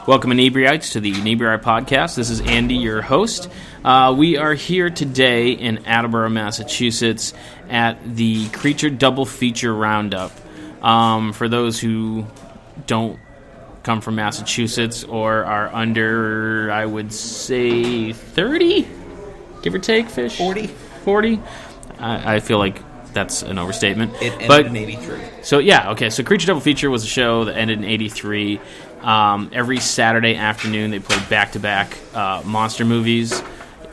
Welcome, Inebri-Ites, to the Inebri-Art podcast. This is Andy, your host. We are here today in Attleboro, Massachusetts, at the Creature Double Feature Roundup. For those who don't come from Massachusetts or are under, I would say, 30, give or take, Fish? 40? I feel like that's an overstatement. It ended in 83. So, yeah, okay. So Creature Double Feature was a show that ended in 83. Every Saturday afternoon, they played back-to-back monster movies.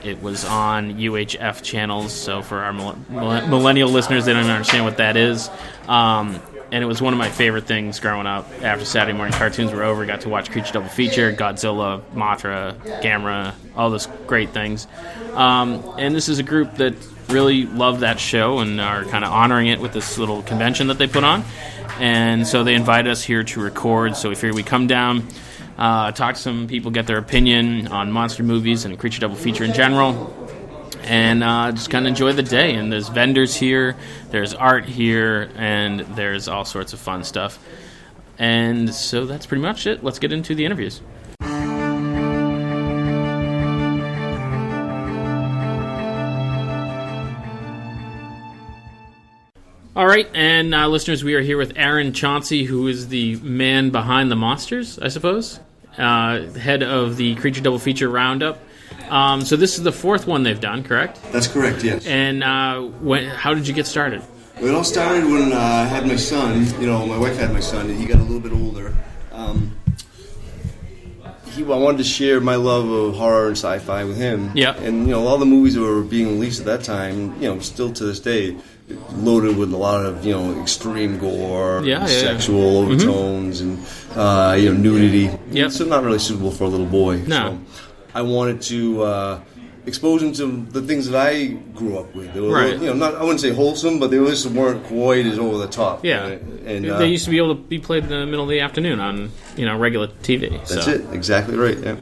It was on UHF channels, so for our millennial listeners, they don't even understand what that is. And it was one of my favorite things growing up. After Saturday morning cartoons were over, got to watch Creature Double Feature, Godzilla, Mothra, Gamera, all those great things. And this is a group that really loved that show and are kind of honoring it with this little convention that they put on. And so they invited us here to record. So we figured we'd come down, talk to some people, get their opinion on monster movies and Creature Double Feature in general, and just kind of enjoy the day. And there's vendors here, there's art here, and there's all sorts of fun stuff. And so that's pretty much it. Let's get into the interviews. All right, and listeners, we are here with Aaron Chauncey, who is the man behind the monsters, I suppose, head of the Creature Double Feature Roundup. So this is the fourth one they've done, correct? That's correct, yes. And how did you get started? Well, it all started when I had my son. My wife had my son, and he got a little bit older. I wanted to share my love of horror and sci-fi with him. Yeah. And, all the movies that were being released at that time, still to this day, loaded with a lot of, extreme gore, sexual overtones, and, nudity. Yep. So not really suitable for a little boy. No. So I wanted to expose him to the things that I grew up with. They were, right. I wouldn't say wholesome, but they just weren't quite as over the top. Yeah. And they used to be able to be played in the middle of the afternoon on, regular TV. That's it. Exactly right, yeah.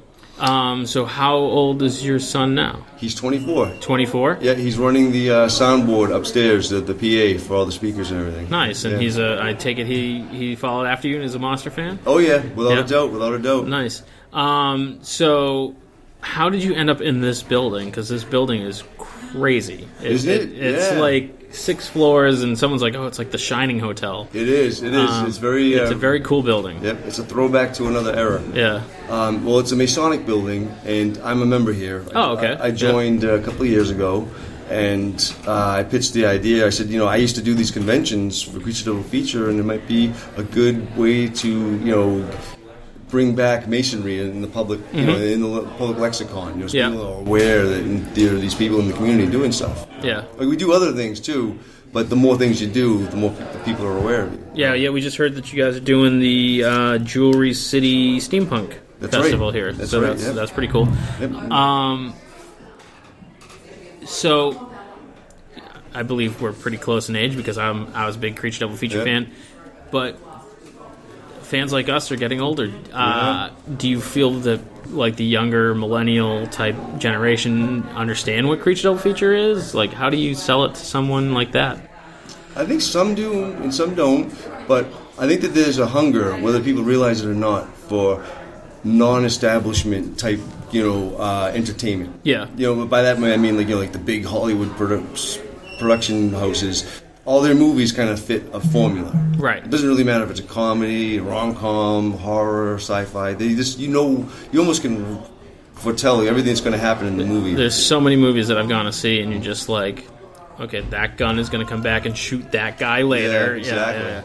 So how old is your son now? He's 24. 24? Yeah, he's running the soundboard upstairs, the PA for all the speakers and everything. Nice, and he's I take it he followed after you and is a Monster fan? Oh yeah, without a doubt. Nice. So how did you end up in this building? Because this building is crazy. Isn't it? It's like 6 floors, and someone's like, "Oh, it's like the Shining Hotel." It is. It's very. It's a very cool building. Yep, it's a throwback to another era. Yeah. Well, it's a Masonic building, and I'm a member here. Oh, okay. I joined a couple of years ago, and I pitched the idea. I said, I used to do these conventions for Creature Double Feature, and it might be a good way to, bring back Masonry in the public, in the public lexicon. People are aware that there are these people in the community doing stuff. Yeah. Like, we do other things too, but the more things you do, the more the people are aware of it. Yeah. We just heard that you guys are doing the Jewelry City Steampunk Festival here. That's pretty cool. Yep. So I believe we're pretty close in age because I was a big Creature Double Feature fan, but fans like us are getting older. Do you feel that the younger millennial type generation understand what Creature Double Feature is? Like, how do you sell it to someone like that? I think some do and some don't, but I think that there's a hunger, whether people realize it or not, for non-establishment type, entertainment. Yeah. But by that I mean like the big Hollywood production houses. All their movies kind of fit a formula. Right. It doesn't really matter if it's a comedy, rom-com, horror, sci-fi. They just, you almost can foretell everything that's going to happen in the movie. There's so many movies that I've gone to see, and you're just like, okay, that gun is going to come back and shoot that guy later. Yeah, exactly. Yeah.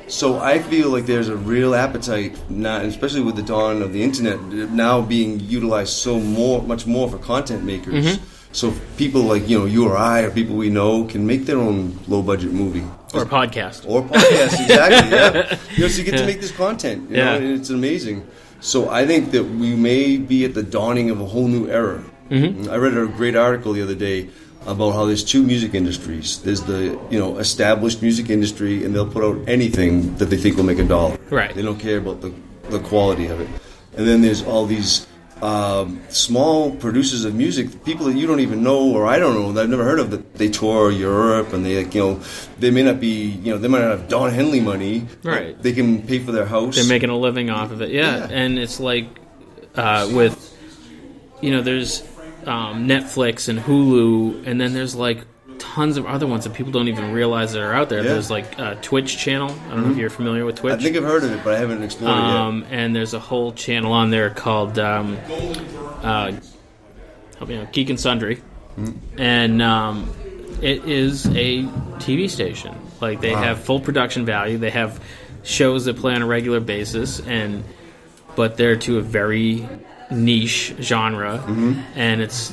So I feel like there's a real appetite now, especially with the dawn of the internet, now being utilized much more for content makers. Mm-hmm. So people like, you or I, or people we know, can make their own low-budget movie. Or podcast, exactly, yeah. So you get to make this content, and it's amazing. So I think that we may be at the dawning of a whole new era. Mm-hmm. I read a great article the other day about how there's 2 music industries. There's the, established music industry, and they'll put out anything that they think will make $1. Right. They don't care about the quality of it. And then there's all these small producers of music, people that you don't even know or I don't know, that I've never heard of, that they tour Europe and they, they may not be, they might not have Don Henley money. Right. They can pay for their house. They're making a living off of it. Yeah. And it's like with, there's Netflix and Hulu, and then there's like tons of other ones that people don't even realize that are out there. Yeah. There's like a Twitch channel. I don't know if you're familiar with Twitch. I think I've heard of it, but I haven't explored it yet. And there's a whole channel on there called Geek and Sundry. And it is a TV station. Like, they have full production value. They have shows that play on a regular basis, but they're to a very niche genre, and it's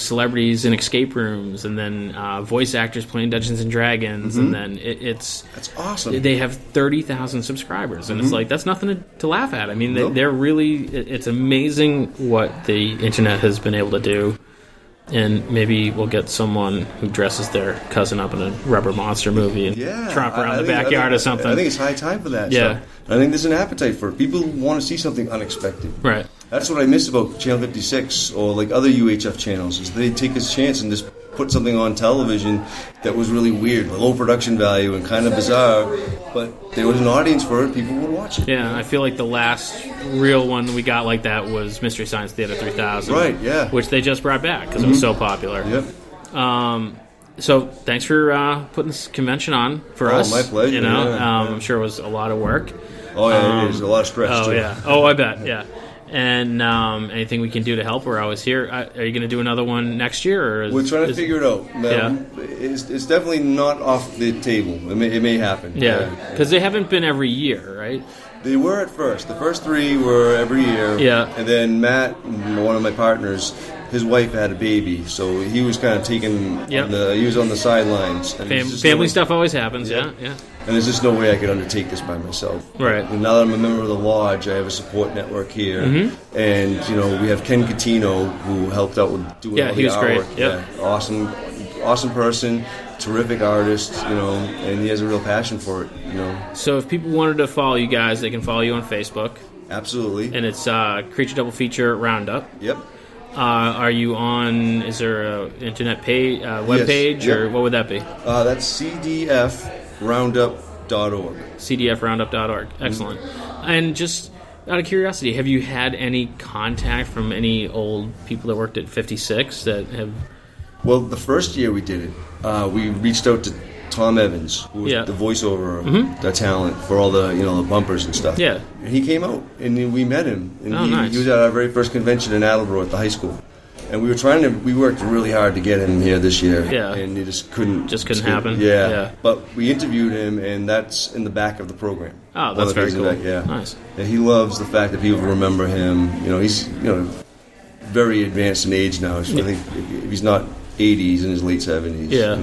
celebrities in escape rooms, and then voice actors playing Dungeons and Dragons, and then that's awesome. They have 30,000 subscribers, and it's like, that's nothing to laugh at. I mean, they're really, it's amazing what the internet has been able to do. And maybe we'll get someone who dresses their cousin up in a rubber monster movie and tromp around the backyard or something. I think it's high time for that. Yeah. So I think there's an appetite for it. People want to see something unexpected. Right. That's what I miss about Channel 56 or like other UHF channels, is they take a chance and just put something on television that was really weird, with low production value and kind of bizarre, but there was an audience for it. People would watch it. Yeah, I feel like the last real one we got like that was Mystery Science Theater 3000. Right, yeah. Which they just brought back because it was so popular. Yep. So thanks for putting this convention on for us. Oh, my pleasure. I'm sure it was a lot of work. Oh, yeah, it is. A lot of stress, too. Yeah. Oh, I bet, yeah. And anything we can do to help, we're always here. Are you going to do another one next year? Or we're trying to figure it out. It's definitely not off the table. It may happen. Yeah, because they haven't been every year, right? They were at first. The first 3 were every year. Yeah. And then Matt, one of my partners, his wife had a baby, so he was kind of taking. He was on the sidelines. And family stuff always happens. Yeah. And there's just no way I could undertake this by myself. Right. And now that I'm a member of the lodge, I have a support network here, and we have Ken Catino, who helped out with doing all the artwork. Great. Yep. Yeah, awesome person, terrific artist, and he has a real passion for it. So if people wanted to follow you guys, they can follow you on Facebook. Absolutely. And it's Creature Double Feature Roundup. Yep. Are you on? Is there an internet web page, or what would that be? That's cdfroundup.org. cdfroundup.org. Excellent. And just out of curiosity, have you had any contact from any old people that worked at 56 that have? Well, the first year we did it, we reached out to Tom Evans, who was the voiceover, the talent for all the the bumpers and stuff. Yeah, and he came out and we met him. And nice. He was at our very first convention in Attleboro at the high school, and we worked really hard to get him here this year. Yeah, and it just couldn't happen. Yeah, but we interviewed him, and that's in the back of the program. Oh, that's very cool. Nice. And he loves the fact that people remember him. He's very advanced in age now. I think if he's not 80s, he's in his late 70s. Yeah.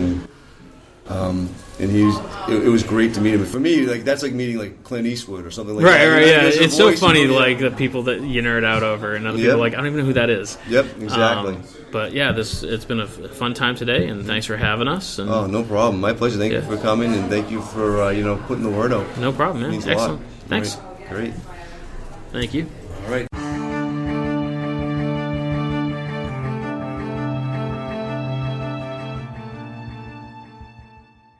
And it was great to meet him. For me, that's like meeting Clint Eastwood or something like that. Right, yeah. It's so funny, the people that you nerd out over, and other people are like, I don't even know who that is. Yep, exactly. But yeah, it's been a fun time today, and thanks for having us. And, oh, no problem. My pleasure. Thank you for coming, and thank you for putting the word out. No problem, man. It means excellent. A lot. Thanks. Great. Thank you. All right.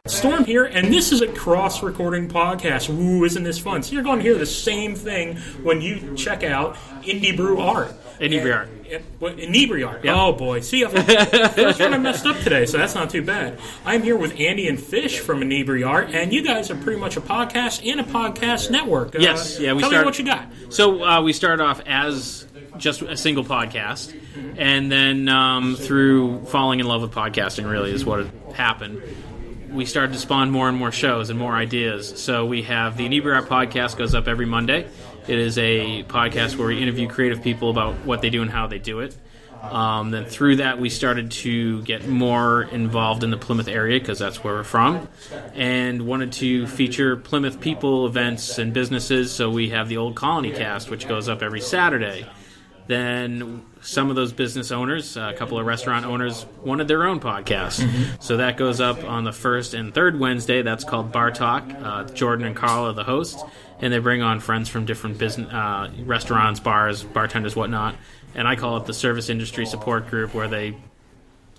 Storm here, and this is a cross-recording podcast. Ooh, isn't this fun? So you're going to hear the same thing when you check out Inebri-Art. Inebri-Art. Inebri-Art. Yep. Oh, boy. See, first one I messed up today, so that's not too bad. I'm here with Andy and Fish from Inebri-Art, and you guys are pretty much a podcast and a podcast network. Yes. Yeah. Tell me what you got. So we started off as just a single podcast, and then through falling in love with podcasting really is what happened. We started to spawn more and more shows and more ideas. So we have the Inebri-Art podcast, goes up every Monday. It is a podcast where we interview creative people about what they do and how they do it. Then through that, we started to get more involved in the Plymouth area because that's where we're from, and wanted to feature Plymouth people, events, and businesses. So we have the Old Colony Cast, which goes up every Saturday. Then some of those business owners, a couple of restaurant owners, wanted their own podcast. So that goes up on the first and third Wednesday. That's called Bar Talk. Jordan and Carl are the hosts. and they bring on friends from different business, restaurants, bars, bartenders, whatnot. And I call it the service industry support group, where they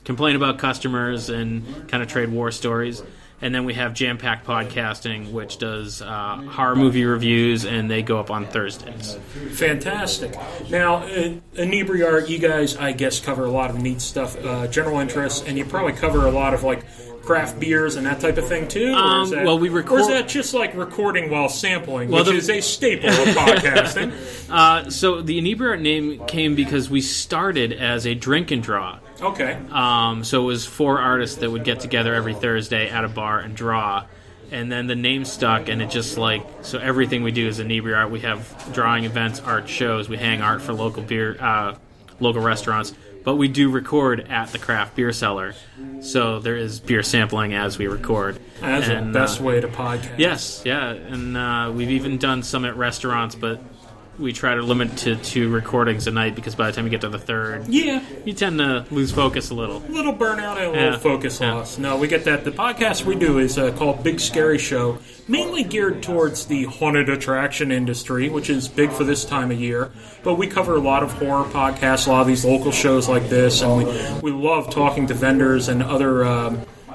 complain about customers and kind of trade war stories. And then we have Jam Pack Podcasting, which does horror movie reviews, and they go up on Thursdays. Fantastic. Now, Inebri-Art, you guys, I guess, cover a lot of neat stuff, general interests, and you probably cover a lot of, like, craft beers and that type of thing, too? Or is that, well, we record... Or is that just, like, recording while sampling, which is a staple of podcasting? So the Inebri-Art name came because we started as a drink and draw. Okay. So it was 4 artists that would get together every Thursday at a bar and draw. And then the name stuck, and it just like... So everything we do is Inebri-Art. We have drawing events, art shows. We hang art for local local restaurants. But we do record at the craft beer cellar. So there is beer sampling as we record. That's the best way to podcast. Yes, yeah. And we've even done some at restaurants, but... We try to limit to 2 recordings a night, because by the time you get to the third, you tend to lose focus a little. A little burnout and a little focus loss. No, we get that. The podcast we do is called Big Scary Show, mainly geared towards the haunted attraction industry, which is big for this time of year. But we cover a lot of horror podcasts, a lot of these local shows like this, and we love talking to vendors and other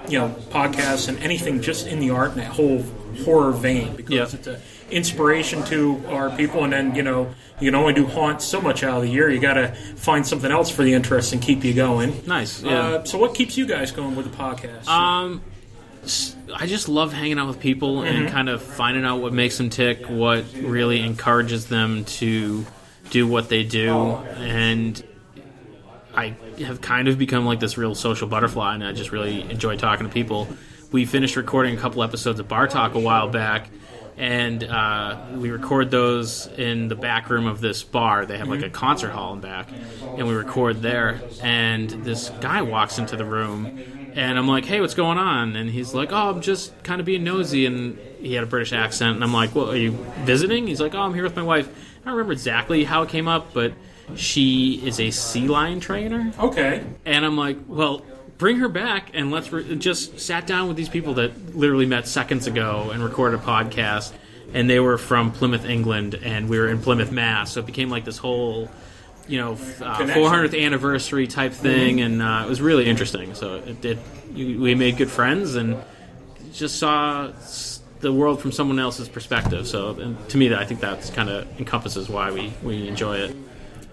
podcasts and anything just in the art and that whole horror vein, because it's a inspiration to our people, and then you can only do haunt so much out of the year. You got to find something else for the interest and keep you going. Nice. Yeah. So what keeps you guys going with the podcast? I just love hanging out with people and kind of finding out what makes them tick, what really encourages them to do what they do, and I have kind of become like this real social butterfly, and I just really enjoy talking to people. We finished recording a couple episodes of Bar Talk a while back, and we record those in the back room of this bar. They have like a concert hall in back, and we record there. And this guy walks into the room, and I'm like, "Hey, what's going on?" And he's like, "Oh, I'm just kind of being nosy." And he had a British accent, and I'm like, "Well, are you visiting?" He's like, "Oh, I'm here with my wife." I don't remember exactly how it came up, but she is a sea lion trainer. Okay. And I'm like, "Well, bring her back, and let's just sat down with these people that literally met seconds ago and recorded a podcast, and they were from Plymouth, England, and we were in Plymouth, Mass. So it became like this whole, 400th anniversary type thing, and it was really interesting. So we made good friends and just saw the world from someone else's perspective. So and to me, I think that kind of encompasses why we enjoy it,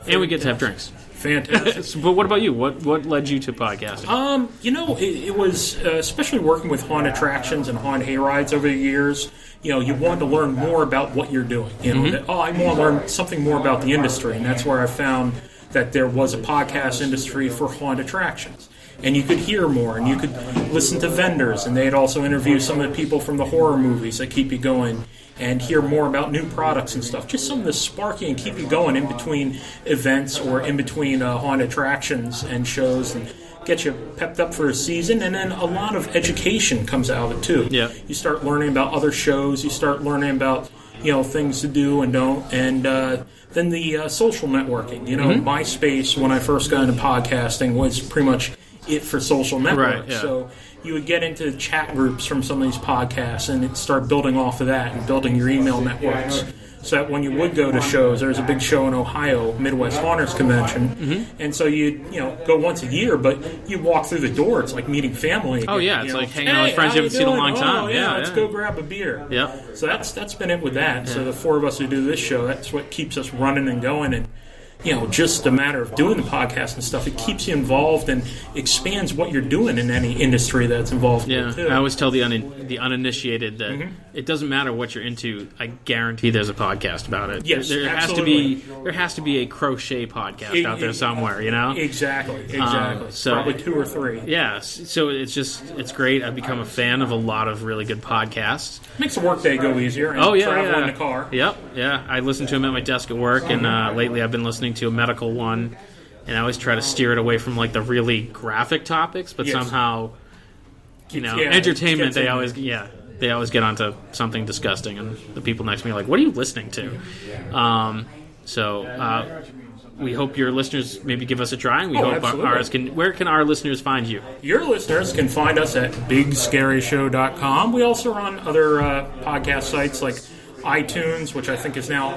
and we get to have drinks. Fantastic. But what about you? What led you to podcasting? It was especially working with haunt attractions and haunt hayrides over the years. You wanted to learn more about what you're doing. I want to learn something more about the industry, and that's where I found that there was a podcast industry for haunt attractions. And you could hear more, and you could listen to vendors, and they'd also interview some of the people from the horror movies that keep you going, and hear more about new products and stuff. Just something to spark you and keep you going in between events or in between haunt attractions and shows, and get you pepped up for a season. And then a lot of education comes out of it too. Yeah. You start learning about other shows. You start learning about things to do and don't. And then the social networking. MySpace, when I first got into podcasting, was pretty much it for social networks. Right, yeah. So you would get into chat groups from some of these podcasts and start building off of that and building your email networks. So that when you would go to shows, there's a big show in Ohio, Midwest Haunters Convention, and so you'd go once a year, but you walk through the door, it's like meeting family again. Oh yeah, it's like hanging out with friends you haven't seen in a long time. Let's go grab a beer. Yep. So that's been it with that. So the 4 of us who do this show, that's what keeps us running and going, and just a matter of doing the podcast and stuff, it keeps you involved and expands what you're doing in any industry that's involved in it too. I always tell the uninitiated that it doesn't matter what you're into. I guarantee there's a podcast about it. Yes, there absolutely. has to be a crochet podcast out there somewhere. Exactly. So probably 2 or 3. Yeah. So it's great. I've become a fan of a lot of really good podcasts. Makes the workday go easier. And travel in the car. Yep. Yeah. I listen to them at my desk at work, and lately I've been listening to a medical one, and I always try to steer it away from like the really graphic topics, but somehow entertainment, they always get onto something disgusting, and the people next to me are like, what are you listening to? We hope your listeners maybe give us a try, and we hope ours can. Where can our listeners find you? Your listeners can find us at bigscaryshow.com. We also run other podcast sites like iTunes, which I think is now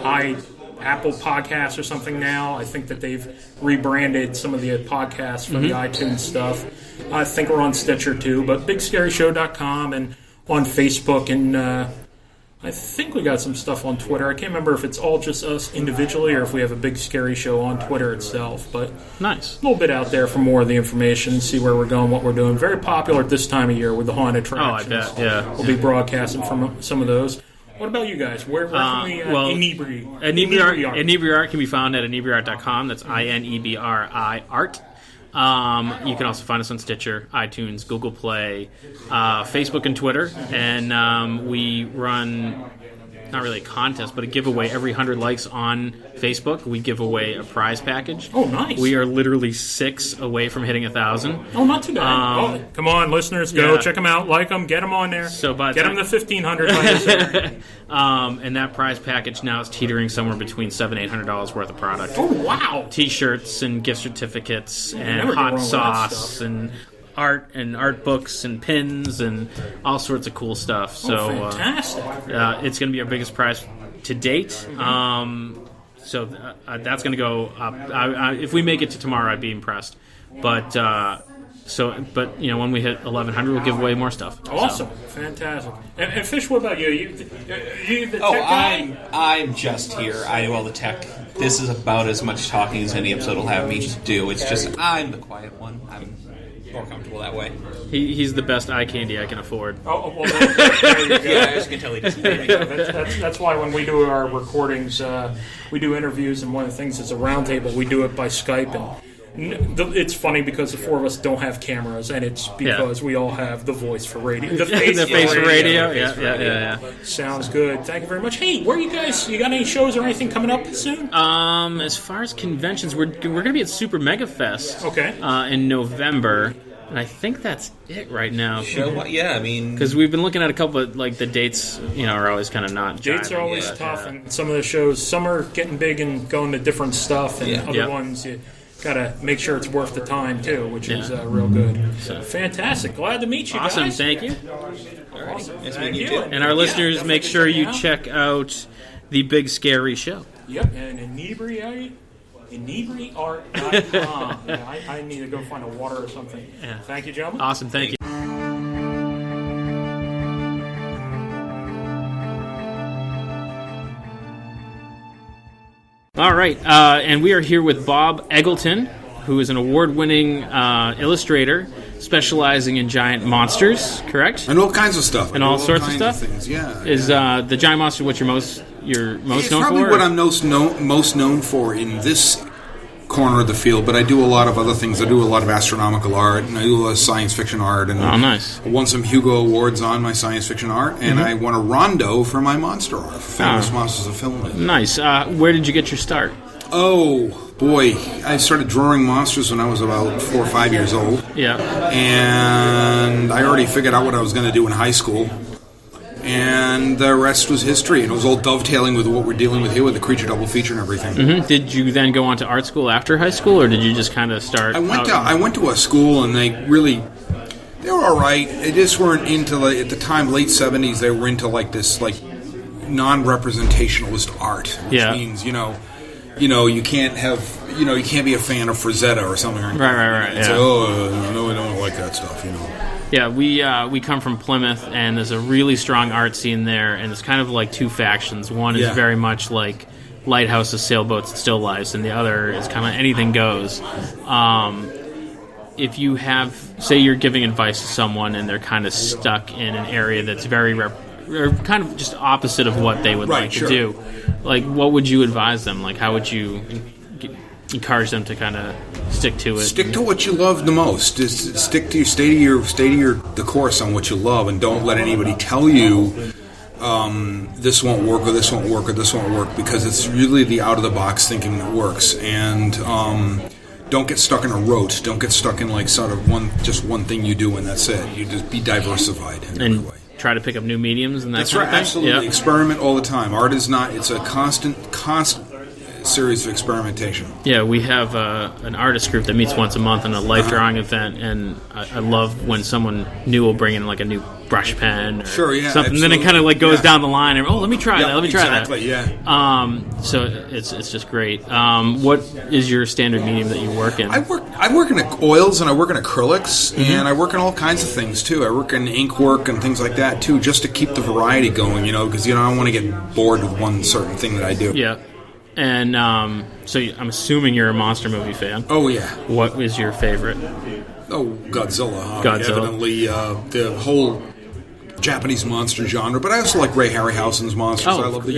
Apple Podcasts or something now. I think that they've rebranded some of the podcasts for the iTunes stuff. I think we're on Stitcher too, but BigScaryShow.com and on Facebook, and I think we got some stuff on Twitter. I can't remember if it's all just us individually or if we have a Big Scary Show on Twitter itself, but nice. A little bit out there for more of the information, see where we're going, what we're doing. Very popular at this time of year with the haunted attractions. Oh, I bet, yeah. We'll be broadcasting from some of those. What about you guys? Where can we... Inebri-Art can be found at Inebri-Art.com. That's INEBRI Art. You can also find us on Stitcher, iTunes, Google Play, Facebook, and Twitter. And we run, not really a contest, but a giveaway every 100 likes on Facebook. We give away a prize package. Oh, nice. We are literally 6 away from hitting 1,000. Oh, not too bad. Come on, listeners, go check them out, like them, get them on there. So get them to 1,500 likes. And that prize package now is teetering somewhere between $700 and $800 worth of product. Oh, wow. T-shirts and gift certificates and hot sauce and art books and pins and all sorts of cool stuff. So fantastic. It's going to be our biggest prize to date. So that's going to go up. If we make it to tomorrow, I'd be impressed. But when we hit 1,100, we'll give away more stuff. Awesome, fantastic. And Fish, what about you? You the tech guy? I'm just here. I do all the tech. This is about as much talking as any episode will have me do. It's just I'm the quiet one. I'm more comfortable that way. He's the best eye candy I can afford. Oh, well, there you go. Yeah, I just can tell he doesn't. That's why when we do our recordings, we do interviews, and one of the things is a roundtable. We do it by Skype, and it's funny because the four of us don't have cameras, and it's because we all have the voice for radio. The face for radio. Yeah. Sounds good. Thank you very much. Hey, where are you guys? You got any shows or anything coming up soon? As far as conventions, we're going to be at Super Mega Fest. Okay. In November. And I think that's it right now. Yeah, I mean... Because we've been looking at a couple of, the dates, are always kind of not Dates are always tough, and some of the shows, some are getting big and going to different stuff, and other ones, you got to make sure it's worth the time, too, which is real good. So, fantastic. Glad to meet you guys. Awesome, thank you. Awesome. Nice meeting you, too. And our listeners, make sure you check out the Big Scary Show. Yep, and Inebri-Art.com. I need to go find a water or something. Yeah. Thank you, gentlemen. Awesome, thank you. All right, and we are here with Bob Eggleton, who is an award-winning illustrator specializing in giant monsters, correct? And all kinds of stuff. And all sorts of stuff? Things. Yeah. Is the giant monster what you're most known for? It's probably what I'm most known for in this corner of the field, but I do a lot of other things. I do a lot of astronomical art, and I do a lot of science fiction art. And nice. I won some Hugo Awards on my science fiction art, and I won a Rondo for my monster art, for Famous Monsters of Film. Nice. Where did you get your start? Oh, boy. I started drawing monsters when I was about 4 or 5 years old. Yeah. And I already figured out what I was going to do in high school. And the rest was history. And it was all dovetailing with what we're dealing with here with the Creature Double Feature and everything. Mm-hmm. Did you then go on to art school after high school, or did you just kind of start? I went to a school, and they were all right. They just weren't into, at the time, late 70s, they were into this non-representationalist art, which means, you can't be a fan of Frazetta or something. Right. It's no, I don't like that stuff, Yeah, we come from Plymouth, and there's a really strong art scene there, and it's kind of like two factions. One is very much like lighthouses, sailboats, and still lifes, and the other is kind of anything goes. If you say you're giving advice to someone, and they're kind of stuck in an area that's very or kind of just opposite of what they would like to do, what would you advise them? How would you encourage them to kind of stick to it? Stick to what you love the most. Just stick to the course on what you love, and don't let anybody tell you this won't work or this won't work or this won't work, because it's really the out of the box thinking that works. And don't get stuck in a rote. Don't get stuck in sort of one thing you do and that's it. You just be diversified in every way. Try to pick up new mediums and that's right. Absolutely, experiment all the time. Art is not. It's a constant series of experimentation. Yeah, we have an artist group that meets once a month in a life drawing event, and I love when someone new will bring in like a new brush pen or Sure, yeah, something. Then it absolutely. kind of like goes Yeah. down the line, and let me try that. Let me try exactly, that. Yeah. So it's just great. What is your standard medium that you work in? I work in oils and I work in acrylics and I work in all kinds of things too. I work in ink work and things like that too, just to keep the variety going. Because I don't want to get bored with one certain thing that I do. Yeah. And so I'm assuming you're a monster movie fan. Oh yeah. What is your favorite? Oh, Godzilla. Godzilla. Evidently, the whole Japanese monster genre, but I also like Ray Harryhausen's monsters. I love the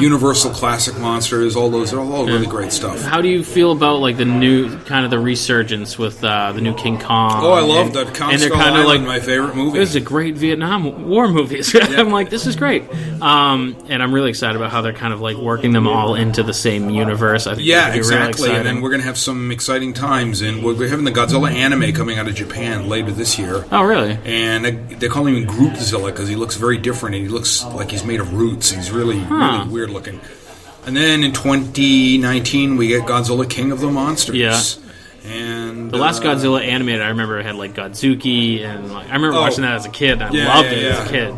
Universal classic monsters. All those are all really great stuff. How do you feel about like the new kind of the resurgence with the new King Kong? Oh, I love that. Kong and they're Skull kind of Island, like my favorite movie. This is a great Vietnam War movie. I'm like, this is great, and I'm really excited about how they're kind of like working them all into the same universe. I think exactly. Really and then we're going to have some exciting times, and we're having the Godzilla Anime coming out of Japan later this year. Oh, really? And they're calling him Groupzilla because he looks very different, and he looks like he's made of roots. He's really weird looking. And then in 2019, we get Godzilla King of the Monsters. Yeah. And the last Godzilla animated, I remember it had like Godzuki, and I remember watching that as a kid. And I loved it as a kid.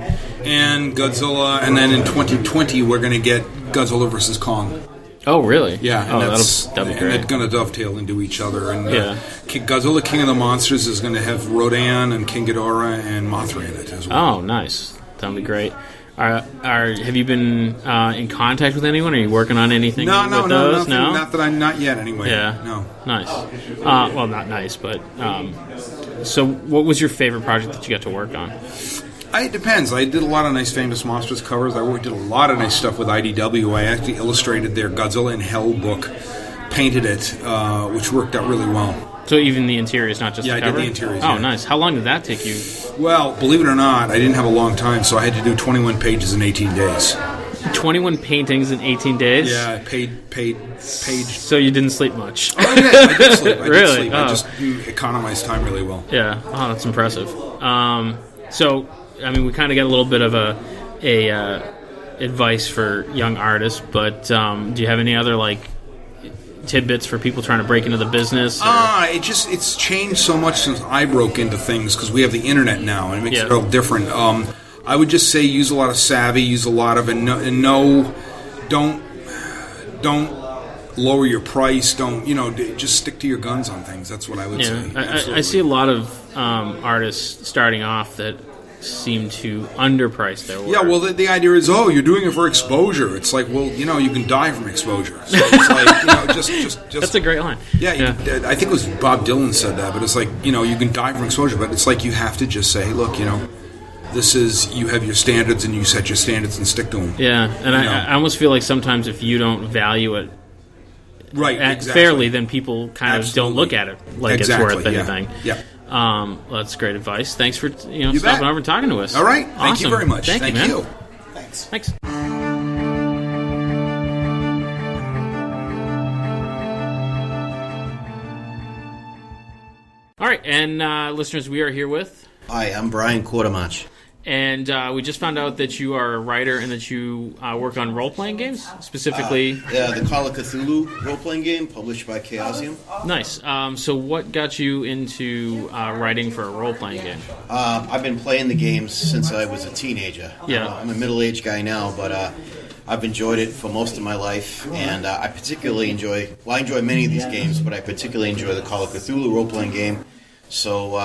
And Godzilla, and then in 2020, we're going to get Godzilla versus Kong. Oh, really? Yeah, and that'll be great. And it's going to dovetail into each other. And Godzilla King of the Monsters is going to have Rodan and King Ghidorah and Mothra in it as well. Oh, nice. That'll be great. Have you been in contact with anyone? Are you working on anything with those? No, not yet anyway. Yeah. No. Nice. Well, not nice, but... so what was your favorite project that you got to work on? It depends. I did a lot of nice Famous Monsters covers. I did a lot of nice stuff with IDW. I actually illustrated their Godzilla in Hell book, painted it, which worked out really well. So even the interiors, not just the cover? I did the interiors. Oh, nice. How long did that take you? Well, believe it or not, I didn't have a long time, so I had to do 21 pages in 18 days. 21 paintings in 18 days? Yeah, I paid page. So you didn't sleep much? Oh, yeah, I did sleep. Really? I just economized time really well. Yeah. Oh, that's impressive. So, I mean, we kind of get a little bit of a advice for young artists, but do you have any other, like, tidbits for people trying to break into the business? It's changed so much since I broke into things because we have the internet now and it makes it all different. I would just say use a lot of savvy, use a lot of don't lower your price. Don't just stick to your guns on things. That's what I would say. I see a lot of artists starting off that seem to underprice their work. Yeah, well, the idea is, you're doing it for exposure. It's like, well, you can die from exposure. So it's like, just That's a great line. Yeah, I think it was Bob Dylan said that, but it's like, you can die from exposure, but it's like you have to just say, hey, look, you have your standards and you set your standards and stick to them. Yeah, and I almost feel like sometimes if you don't value it fairly, then people kind of don't look at it like it's worth anything. Yeah. Well, that's great advice. Thanks for stopping over and talking to us. All right. Awesome. Thank you very much. Thank you, man. Thanks. All right, and listeners, we are here with... Hi, I'm Brian Quartermatch. And we just found out that you are a writer and that you work on role-playing games, specifically... the Call of Cthulhu role-playing game, published by Chaosium. Nice. So what got you into writing for a role-playing game? I've been playing the games since I was a teenager. Yeah. I'm a middle-aged guy now, but I've enjoyed it for most of my life, and I particularly enjoy many of these games, but I particularly enjoy the Call of Cthulhu role-playing game. So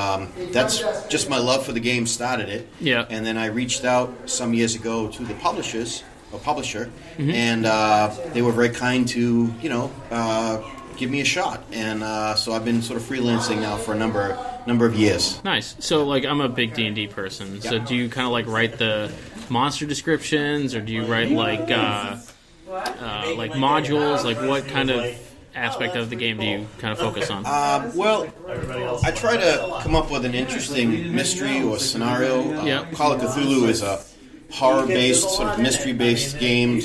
that's just my love for the game started it. Yeah. And then I reached out some years ago to the publisher, mm-hmm. and they were very kind to, give me a shot. And so I've been sort of freelancing now for a number of years. Nice. So, I'm a big D&D person. So do you kind of, write the monster descriptions, or do you write, modules? What kind of aspect of the game do you kind of focus on? Well, I try to come up with an interesting mystery or scenario. Call of Cthulhu is a horror-based, sort of mystery-based game.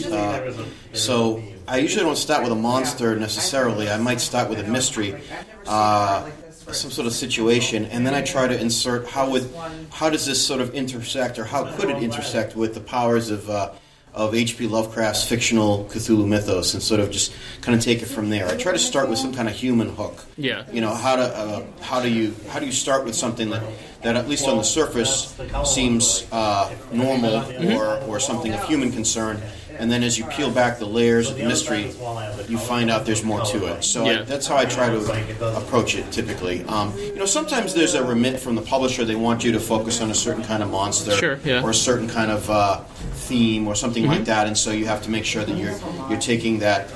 So I usually don't start with a monster necessarily. I might start with a mystery, some sort of situation, and then I try to insert how does this sort of intersect, or how could it intersect with the powers of of H.P. Lovecraft's fictional Cthulhu mythos and sort of just kind of take it from there. I try to start with some kind of human hook. Yeah. You know, how do you start with something that at least on the surface seems normal or something of human concern, and then as you peel back the layers of the mystery, you find out there's more to it. So that's how I try to approach it typically. You know, sometimes there's a remit from the publisher. They want you to focus on a certain kind of monster or a certain kind of theme or something like that, and so you have to make sure that you're taking that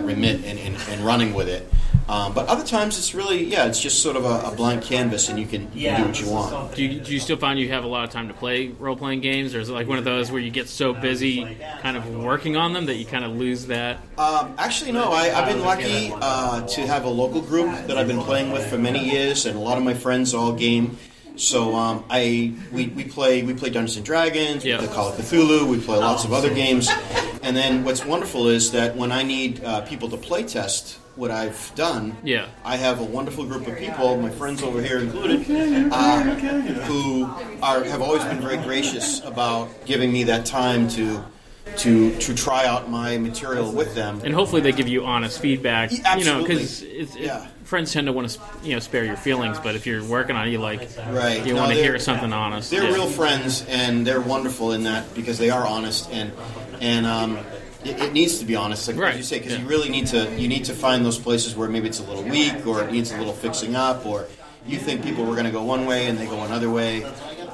remit and running with it. But other times it's really, it's just sort of a blank canvas, and you can do what you want. Do you still find you have a lot of time to play role-playing games, or is it like one of those where you get so busy kind of working on them that you kind of lose that? Actually, no. I've been lucky to have a local group that I've been playing with for many years, and a lot of my friends all game. So we play Dungeons and Dragons, we play Call of Cthulhu, we play lots of other games. And then what's wonderful is that when I need people to play test what I've done, I have a wonderful group of people, my friends over here included, who have always been very gracious about giving me that time to try out my material with them, and hopefully they give you honest feedback. Absolutely. You know, because friends tend to want to spare your feelings, but if you're working on it, you want to hear something honest. They're real friends, and they're wonderful in that because they are honest, and it needs to be honest, like you say, because you really need to find those places where maybe it's a little weak or it needs a little fixing up, or you think people were going to go one way and they go another way.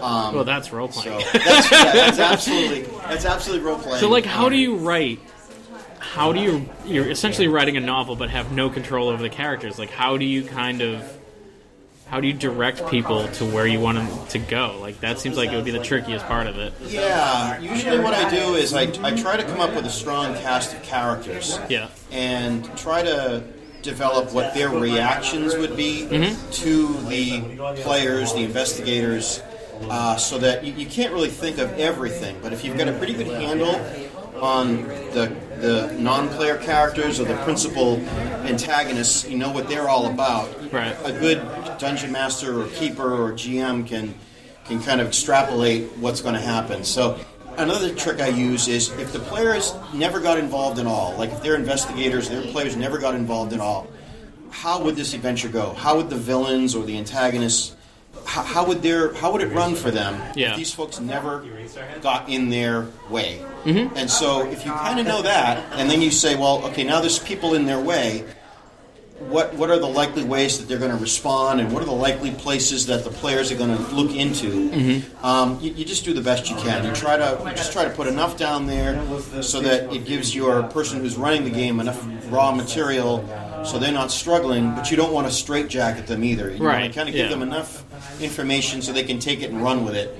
Well, that's role playing. So that's absolutely role playing. So, like, how do you write? You're essentially writing a novel, but have no control over the characters. Like, how do you direct people to where you want them to go? Like, that seems like it would be the trickiest part of it. Yeah, usually what I do is I try to come up with a strong cast of characters. Yeah. And try to develop what their reactions would be to the players, the investigators, so that you can't really think of everything. But if you've got a pretty good handle on the non-player characters or the principal antagonists, you know what they're all about. Right. A good dungeon master or keeper or GM can kind of extrapolate what's going to happen. So another trick I use is if the players never got involved at all, like if they're investigators, their players never got involved at all, how would this adventure go? How would the villains or the antagonists, how would it run for them if these folks never got in their way? Mm-hmm. And so if you kind of know that, and then you say, well, okay, now there's people in their way, what are the likely ways that they're going to respond, and what are the likely places that the players are going to look into? Mm-hmm. You just do the best you can. You try to put enough down there so that it gives your person who's running the game enough raw material so they're not struggling, but you don't want to straitjacket them either. You want to kind of give them enough information so they can take it and run with it.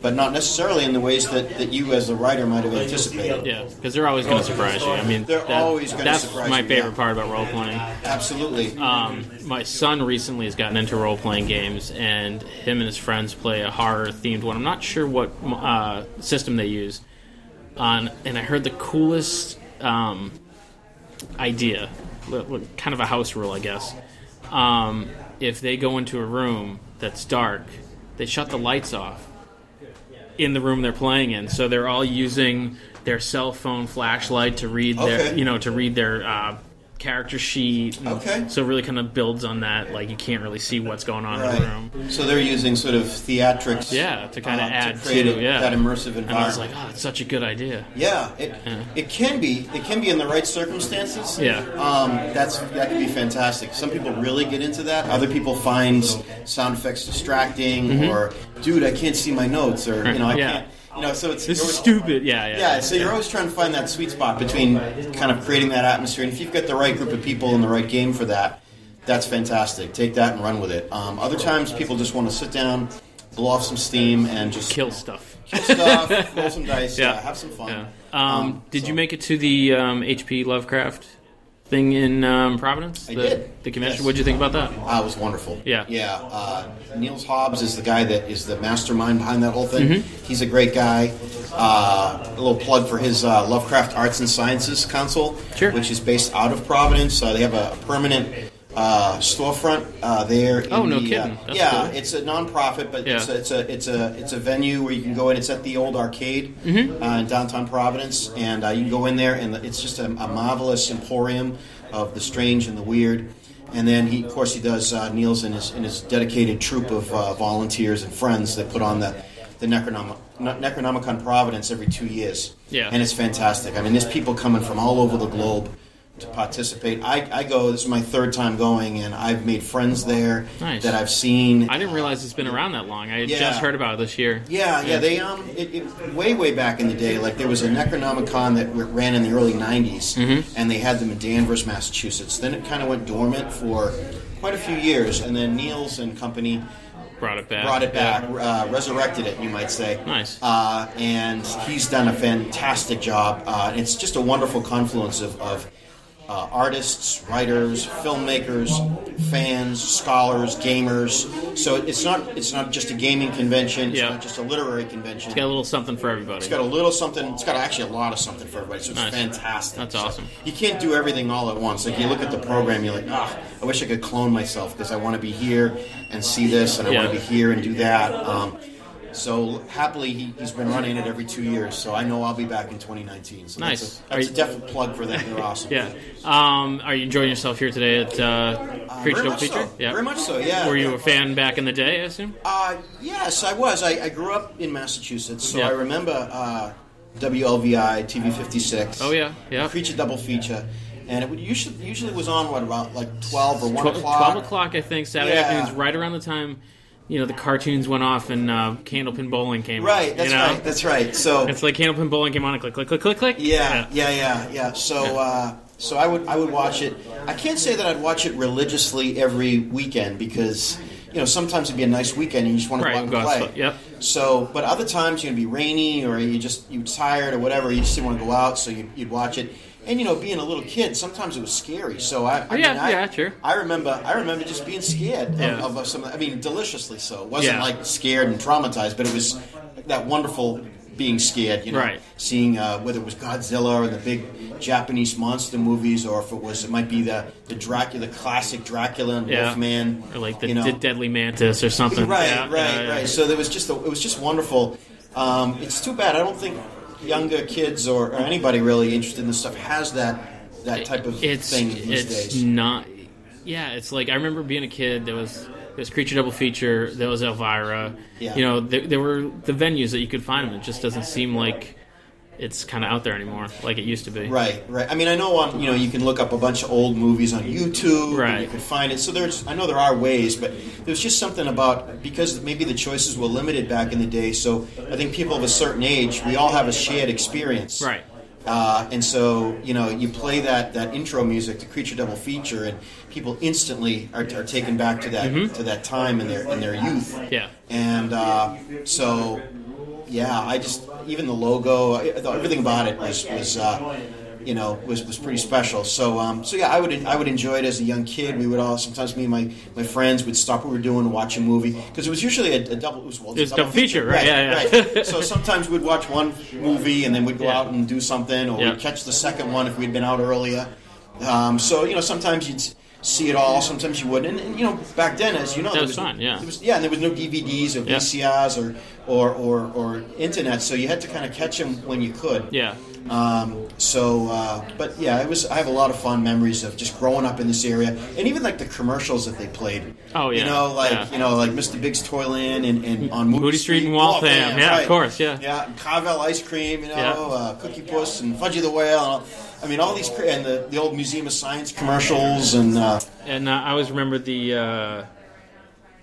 But not necessarily in the ways that you as a writer might have anticipated. Yeah, because they're always going to surprise you. I mean, they're always going to surprise you. That's my favorite part about role-playing. Absolutely. My son recently has gotten into role-playing games, and him and his friends play a horror-themed one. I'm not sure what system they use. And I heard the coolest idea, kind of a house rule, I guess. If they go into a room that's dark, they shut the lights off in the room they're playing in, so they're all using their cell phone flashlight to read their character sheet. So it really kind of builds on that, like you can't really see what's going on in the room. So they're using sort of theatrics, to kind of add to create that immersive environment. And I was like, oh, it's such a good idea. It can be in the right circumstances. That can be fantastic. Some people really get into that. Other people find sound effects distracting, or dude, I can't see my notes, or I can't. So it's stupid. So you're always trying to find that sweet spot between kind of creating that atmosphere. And if you've got the right group of people and the right game for that, that's fantastic. Take that and run with it. Other times, people just want to sit down, blow off some steam, and just kill stuff, roll some dice, have some fun. Did you make it to the H.P. Lovecraft thing in Providence? I did. The convention. What did you think about that? It was wonderful. Yeah. Niels Hobbs is the guy that is the mastermind behind that whole thing. Mm-hmm. He's a great guy. A little plug for his Lovecraft Arts and Sciences Council, which is based out of Providence. They have a permanent storefront there. Oh, no kidding. That's cool. It's a nonprofit, but Yeah. it's a venue where you can go in. It's at the old arcade in downtown Providence, and you can go in there, and it's just a marvelous emporium of the strange and the weird. And then he does Neil's and his dedicated troupe of volunteers and friends that put on the Necronomicon Providence every 2 years. Yeah. And it's fantastic. I mean, there's people coming from all over the globe to participate. I go, this is my third time going, and I've made friends there that I've seen. I didn't realize it's been around that long. I Yeah. just heard about it this year. Yeah, they way back in the day, like there was a Necronomicon that ran in the early 90s, and they had them in Danvers, Massachusetts. Then it kind of went dormant for quite a few years, and then Niels and company Brought it back. Resurrected it, you might say. Nice. And he's done a fantastic job. It's just a wonderful confluence of artists, writers, filmmakers, fans, scholars, gamers. So it's not just a gaming convention. It's not just a literary convention. It's got a little something for everybody. It's got a little something. It's got actually a lot of something for everybody. So it's Nice. fantastic. That's awesome. You can't do everything all at once. Like you look at the program, you're like, I wish I could clone myself because I want to be here and see this, and I want to be here and do that. So happily, he's been running it every 2 years. So I know I'll be back in 2019. So Nice. That's a definite plug for them. They're awesome. Yeah. Are you enjoying yourself here today at Creature Double Feature? So. Yeah. Very much so, yeah. Were you a fan back in the day, I assume? Yes, I was. I grew up in Massachusetts, so Yeah. I remember WLVI, TV 56. Oh, yeah. Yeah. Creature Double Feature. And it would usually was on, about like 12 or 1 o'clock? 12 o'clock, I think, Saturday afternoons, right around the time, the cartoons went off and Candlepin Bowling came on. Right, that's right. So it's like Candlepin Bowling came on and click, click, click, click, click. Yeah. So I would watch it. I can't say that I'd watch it religiously every weekend because sometimes it'd be a nice weekend and you just want to go out and play. Yep. So, but other times you'd be rainy or you're tired or whatever. You just didn't want to go out, so you'd watch it. And being a little kid, sometimes it was scary. So true. I remember just being scared of some. I mean, deliciously so. It wasn't like scared and traumatized, but it was that wonderful being scared. Right. Seeing whether it was Godzilla or the big Japanese monster movies, or if it might be the Dracula, the classic Dracula and Wolfman, or like the Deadly Mantis or something. Right. So it was just wonderful. It's too bad. I don't think younger kids or anybody really interested in this stuff has that type of thing these days. It's not. Yeah, it's like I remember being a kid. There was Creature Double Feature. There was Elvira. Yeah. There were the venues that you could find them. It just doesn't seem like it's kind of out there anymore, like it used to be. Right. I mean, I know you can look up a bunch of old movies on YouTube. Right. And you can find it. So I know there are ways, but there's just something about because maybe the choices were limited back in the day. So I think people of a certain age, we all have a shared experience. Right. And so you play that intro music, the Creature Double Feature, and people instantly are taken back to that time in their youth. Yeah. And so. Yeah, I just even the logo, everything about it was pretty special. So I would enjoy it as a young kid. We would all sometimes me and my friends would stop what we were doing and watch a movie because it was usually a double. It was double feature, right? Right. So sometimes we'd watch one movie and then we'd go out and do something, or we'd catch the second one if we'd been out earlier. Sometimes you'd see it all. Sometimes you wouldn't. And back then, as you know, that was fun. Yeah. And there was no DVDs or VCRs or internet, so you had to kind of catch them when you could. Yeah. But yeah, I have a lot of fond memories of just growing up in this area, and even like the commercials that they played. Oh yeah. Like Mr. Big's Toyland and on Moody Street in Waltham. Yeah, right. Of course. Yeah. Yeah, Carvel ice cream. Cookie Puss and Fudgy the Whale. All these and the old Museum of Science commercials and I always remember the.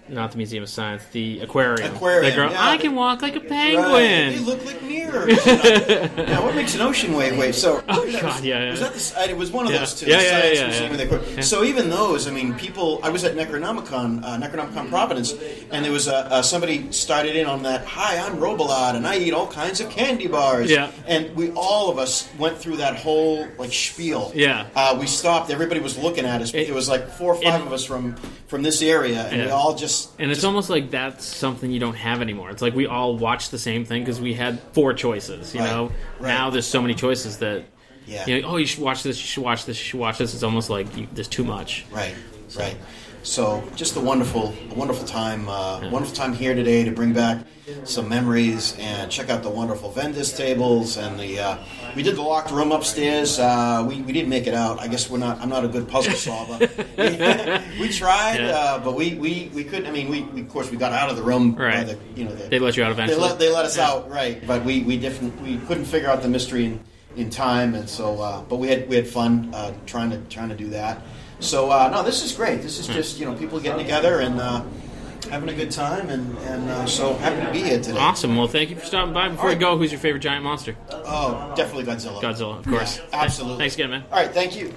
Not the Museum of Science, the aquarium. The girl, I can walk like a penguin. Right. They look like mirrors. What makes an ocean wave? So, God, yeah. Was that it was one of those two. Yeah. So even those, people. I was at Necronomicon Providence, and there was somebody started in on that. Hi, I'm Robillard, and I eat all kinds of candy bars. Yeah. And all of us went through that whole spiel. Yeah. We stopped. Everybody was looking at us. There was like 4 or 5 of us from this area, and we all just. And it's almost like that's something you don't have anymore. It's like we all watch the same thing because we had 4 choices. You know, now there's so many choices that you should watch this. You should watch this. You should watch this. It's almost like there's too much. Right. So. Right. So just a wonderful time. Wonderful time here today to bring back some memories and check out the wonderful vendors tables and we did the locked room upstairs. We didn't make it out. I guess I'm not a good puzzle solver. We tried, but we couldn't. I mean, we of course we got out of the room. Right. By they let you out eventually. They let us out, right? But we couldn't figure out the mystery in time, and so but we had fun trying to do that. So no, this is great. This is just people getting together and having a good time, and so happy to be here today. Awesome. Well, thank you for stopping by. Before we go, who's your favorite giant monster? Oh, definitely Godzilla. Godzilla, of course. Yeah, absolutely. Thanks again, man. All right, thank you.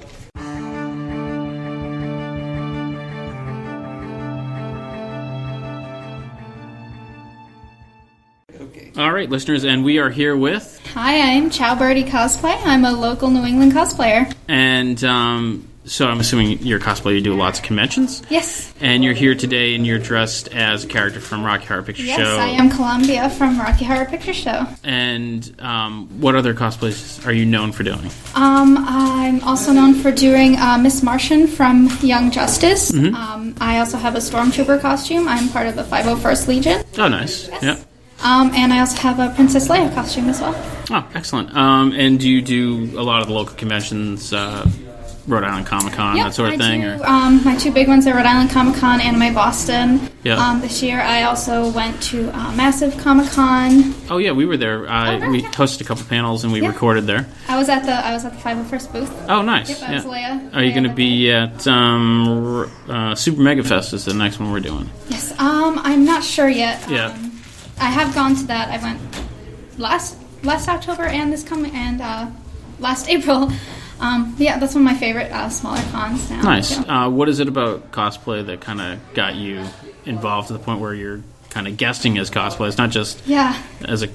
All right, listeners, and we are here with... Hi, I'm Chow Birdie Cosplay. I'm a local New England cosplayer. And so I'm assuming you're a cosplayer, you do lots of conventions? Yes. And you're here today and you're dressed as a character from Rocky Horror Picture Show. Yes, I am Columbia from Rocky Horror Picture Show. And what other cosplays are you known for doing? I'm also known for doing Miss Martian from Young Justice. Mm-hmm. I also have a Stormtrooper costume. I'm part of the 501st Legion. Oh, nice. Yes. Yeah. And I also have a Princess Leia costume as well. Oh, excellent. And do you do a lot of the local conventions, Rhode Island Comic-Con, that sort of thing? I do. My two big ones are Rhode Island Comic-Con and Anime Boston. Yeah. This year I also went to Massive Comic-Con. Oh, yeah, we were there. We hosted a couple panels and we recorded there. I was at the 501st booth. Oh, nice. Yep, I was Leia. Are you going to be at Super Mega Fest is the next one we're doing? Yes. I'm not sure yet. Yeah. I have gone to that. I went last October and last April. Yeah, that's one of my favorite smaller cons now. Nice. So. What is it about cosplay that kind of got you involved to the point where you're kind of guesting as cosplay? It's not just as a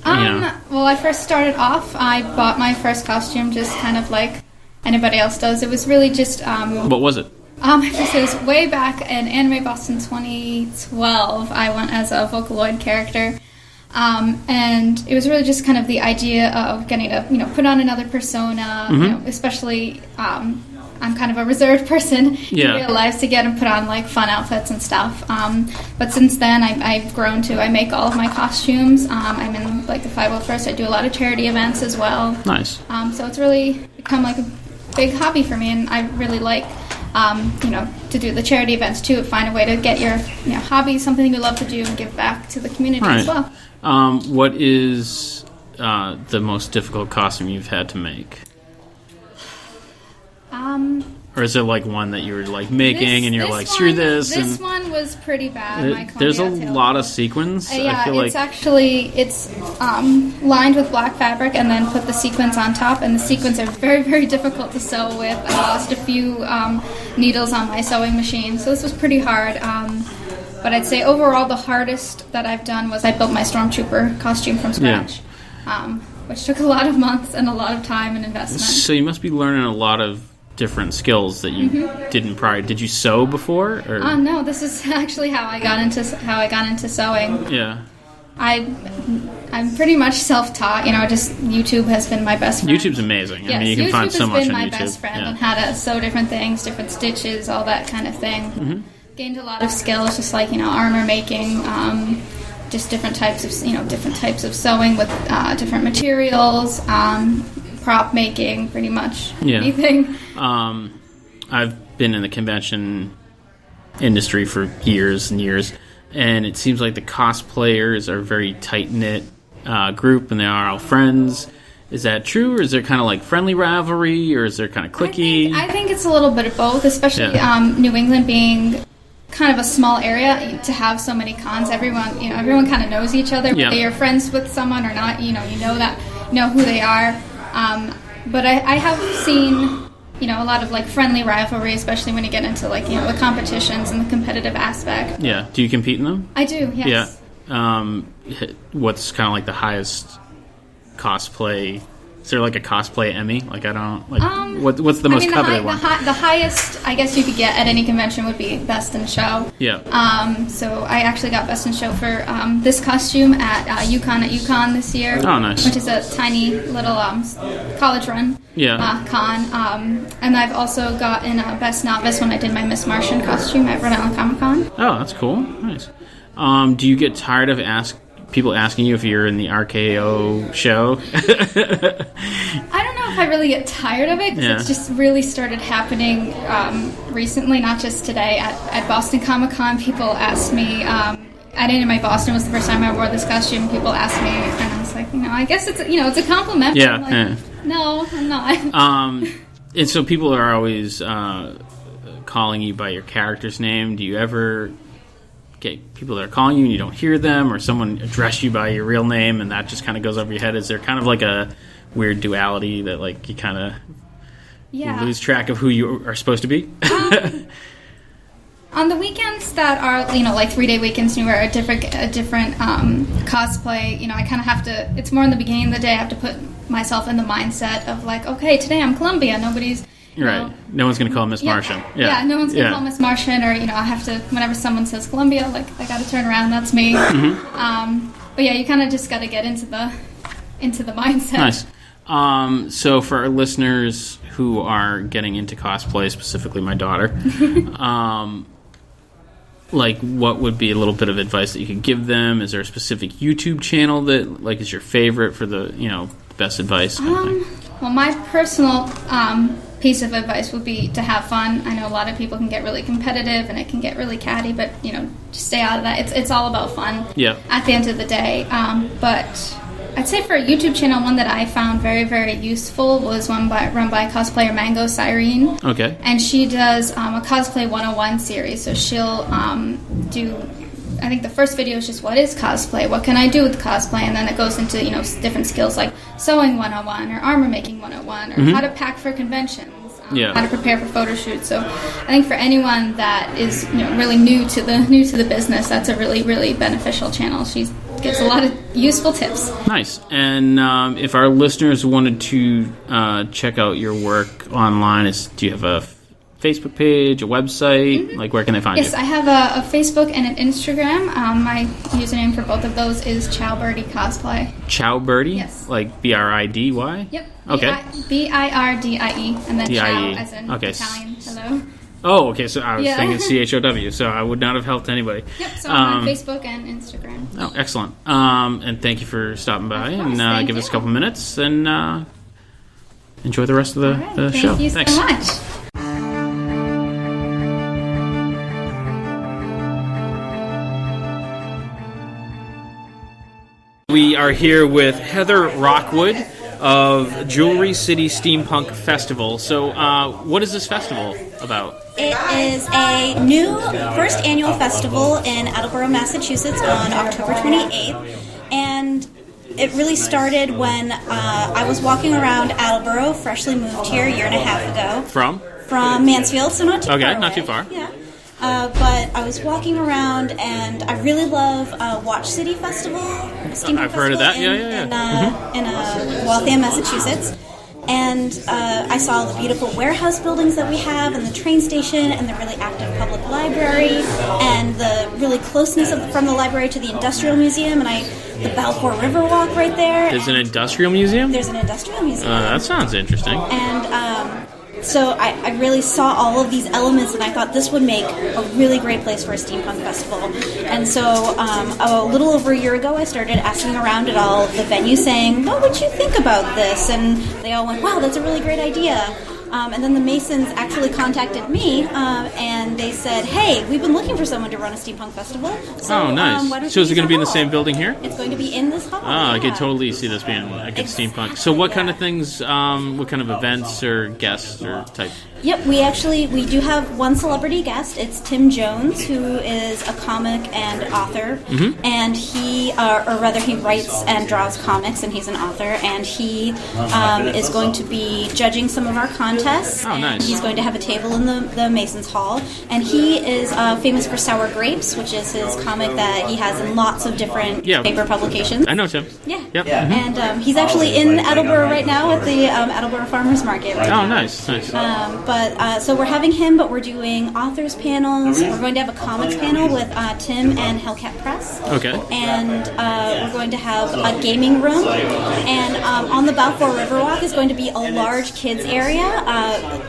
Well, I first started off. I bought my first costume just kind of like anybody else does. It was really just. What was it? It was way back in Anime Boston 2012. I went as a Vocaloid character. And it was really just kind of the idea of getting to, put on another persona, especially, I'm kind of a reserved person in real life to get and put on, like, fun outfits and stuff. But since then, I've grown to, I make all of my costumes. I'm in, like, the 501st. I do a lot of charity events as well. Nice. So it's really become, like, a big hobby for me, and I really like, to do the charity events, too. Find a way to get your, hobby, something you love to do, and give back to the community as well. What is the most difficult costume you've had to make? Or is there like one that you were like making and you're like, screw this? This one was pretty bad. There's a lot of sequins. Yeah, I feel it's lined with black fabric and then put the sequins on top, and the sequins are very, very difficult to sew with. I lost a few needles on my sewing machine, so this was pretty hard. But I'd say overall the hardest that I've done was I built my Stormtrooper costume from scratch, which took a lot of months and a lot of time and investment. So you must be learning a lot of different skills that you didn't prior. Did you sew before? Or? No, this is actually how I got into sewing. Yeah. I'm pretty much self-taught. Just YouTube has been my best friend. YouTube's amazing. Yes, I mean, you can YouTube find so much on YouTube. has been my best friend on how to sew different things, different stitches, all that kind of thing. Gained a lot of skills, just like armor making, just different types of sewing with different materials, prop making, pretty much anything. I've been in the convention industry for years and years, and it seems like the cosplayers are a very tight-knit group, and they are all friends. Is that true, or is there kind of like friendly rivalry, or is there kind of cliquey? I think it's a little bit of both, especially New England being kind of a small area to have so many cons. Everyone kind of knows each other. Whether you're friends with someone or not, you know who they are. But I have seen a lot of like friendly rivalry, especially when you get into like the competitions and the competitive aspect. Yeah. Do you compete in them? I do. Yes. Yeah. What's kind of like the highest cosplay Is there like a cosplay Emmy? Like I don't like what's the most coveted one? The highest I guess you could get at any convention would be Best in Show. Yeah. So I actually got Best in Show for this costume at UConn this year. Oh, nice. Which is a tiny little college run. Yeah. Con. And I've also gotten Best Novice when I did my Miss Martian costume at Rhode Island Comic Con. Oh, that's cool. Nice. Do you get tired of people asking you if you're in the RKO show? I don't know if I really get tired of it, because it's just really started happening recently, not just today. At Boston Comic Con, people asked me, at Anime Boston was the first time I wore this costume, people asked me, and I was like, I guess it's a compliment. Yeah. I'm like, no, I'm not. And so people are always calling you by your character's name. Do you ever get people that are calling you and you don't hear them, or someone address you by your real name and that just kind of goes over your head? Is there kind of like a weird duality that like you kind of lose track of who you are supposed to be? On the weekends that are, like 3-day weekends, and you wear a different cosplay, I kind of have to, it's more in the beginning of the day, I have to put myself in the mindset of like, okay, today I'm Columbia, nobody's, right. No one's going to call Miss Martian. Yeah, no one's going to call Miss Martian, or, I have to, whenever someone says Columbia, like, I got to turn around, that's me. Mm-hmm. But yeah, you kind of just got to get into the mindset. Nice. So for our listeners who are getting into cosplay, specifically my daughter, like, what would be a little bit of advice that you could give them? Is there a specific YouTube channel that, like, is your favorite for the, best advice? Well, my personal piece of advice would be to have fun. I know a lot of people can get really competitive and it can get really catty, but, just stay out of that. It's all about fun at the end of the day. But I'd say for a YouTube channel, one that I found very, very useful was one run by cosplayer Mango Cyrene. Okay. And she does a Cosplay 101 series. So she'll do, I think the first video is just what is cosplay? What can I do with cosplay? And then it goes into, different skills like sewing 101 or armor making 101 or how to pack for conventions. How to prepare for photo shoots. So I think for anyone that is really new to the business, that's a really, really beneficial channel. She gives a lot of useful tips. Nice. And if our listeners wanted to check out your work online, do you have a Facebook page, a website? Mm-hmm. Like, where can they find you? Yes, I have a Facebook and an Instagram. My username for both of those is Chowbirdie Cosplay. Chowbirdie? Yes. Like Bridie? Yep. Okay. Birdie, and then D-I-E. Chow as in Italian. Hello. Oh, okay, so I was thinking CHOW, so I would not have helped anybody. Yep, so I'm on Facebook and Instagram. Oh, excellent. And thank you for stopping by and give us a couple minutes, and enjoy the rest of the show. Thank you Thanks. so much. We are here with Heather Rockwood of Jewelry City Steampunk Festival. So, what is this festival about? It is a new first annual festival in Attleboro, Massachusetts on October 28th. And it really started when I was walking around Attleboro, freshly moved here a year and a half ago. From Mansfield, so not too far away. Not too far. Yeah. But I was walking around, and I really love Watch City Festival. I've heard of that. In Waltham, Massachusetts. And I saw the beautiful warehouse buildings that we have, and the train station, and the really active public library, and the really closeness from the library to the Industrial Museum, and the Balfour River Walk right there. There's an industrial museum? There's an industrial museum. That sounds interesting. And so I really saw all of these elements, and I thought this would make a really great place for a steampunk festival. And so a little over a year ago, I started asking around at all the venues saying, what would you think about this? And they all went, wow, that's a really great idea. And then the Masons actually contacted me, and they said, hey, we've been looking for someone to run a steampunk festival. So, nice. So is it going to be in the same building here? It's going to be in this hall. I could totally see this being a good steampunk. So what kind of things, what kind of events or guests or type? Yep, we do have one celebrity guest. It's Tim Jones, who is a comic and author, and he writes and draws comics, and he's an author, and he is going to be judging some of our content contests. Oh, nice. He's going to have a table in the Masons Hall, and he is famous for Sour Grapes, which is his comic that he has in lots of different paper publications. I know Tim. Yeah. Yep. And he's actually in Attleboro right now at the Attleboro Farmers Market. Oh, nice. So we're having him, but we're doing authors panels. We're going to have a comics panel with Tim and Hellcat Press. Okay. And we're going to have a gaming room. And on the Balfour Riverwalk is going to be a large kids area,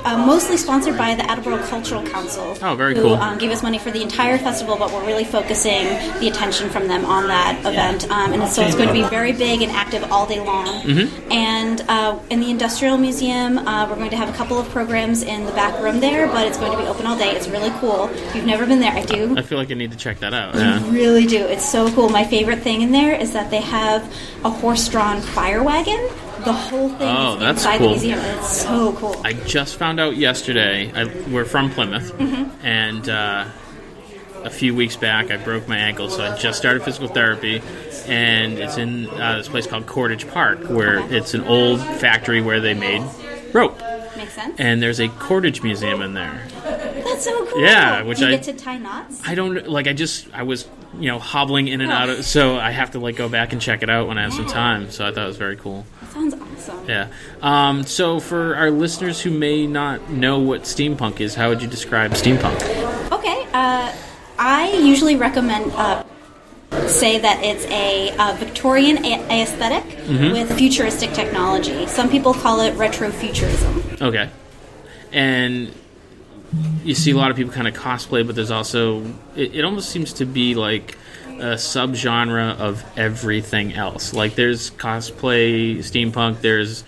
mostly sponsored by the Attleboro Cultural Council. Oh, very cool. Who gave us money for the entire festival, but we're really focusing the attention from them on that event. And so it's going to be very big and active all day long. Mm-hmm. And in the Industrial Museum, we're going to have a couple of programs in the back room there, but it's going to be open all day. It's really cool. If you've never been there, I do. I feel like I need to check that out. You really do. It's so cool. My favorite thing in there is that they have a horse-drawn fire wagon. The whole thing is inside the museum. It's so cool. I just found out yesterday. We're from Plymouth, and a few weeks back I broke my ankle, so I just started physical therapy, and it's in this place called Cordage Park, where it's an old factory where they made rope. Makes sense. And there's a cordage museum in there. That's so cool. Yeah, which Do you get to tie knots? I don't like. I was hobbling in and out of, so I have to go back and check it out when I have some time. So I thought it was very cool. That sounds awesome. Yeah. So for our listeners who may not know what steampunk is, how would you describe steampunk? Okay. I usually recommend say that it's a Victorian aesthetic with futuristic technology. Some people call it retrofuturism. Okay. And you see a lot of people kind of cosplay, but there's also it almost seems to be like a subgenre of everything else. Like there's cosplay steampunk, there's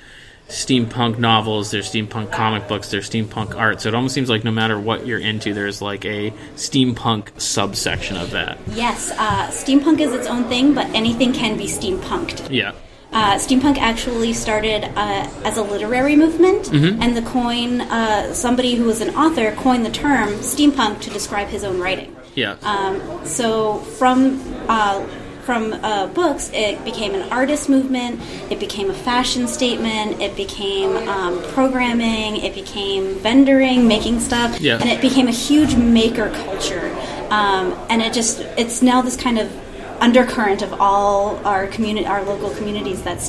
steampunk novels, there's steampunk comic books, there's steampunk art. So it almost seems like no matter what you're into, there's like a steampunk subsection of that. Yes, steampunk is its own thing, but anything can be steampunked. Yeah. Steampunk actually started as a literary movement, and somebody who was an author coined the term steampunk to describe his own writing. Yeah. So from books, it became an artist movement, it became a fashion statement, it became programming, it became vendoring, making stuff, and it became a huge maker culture. And it's now this kind of undercurrent of all our local communities that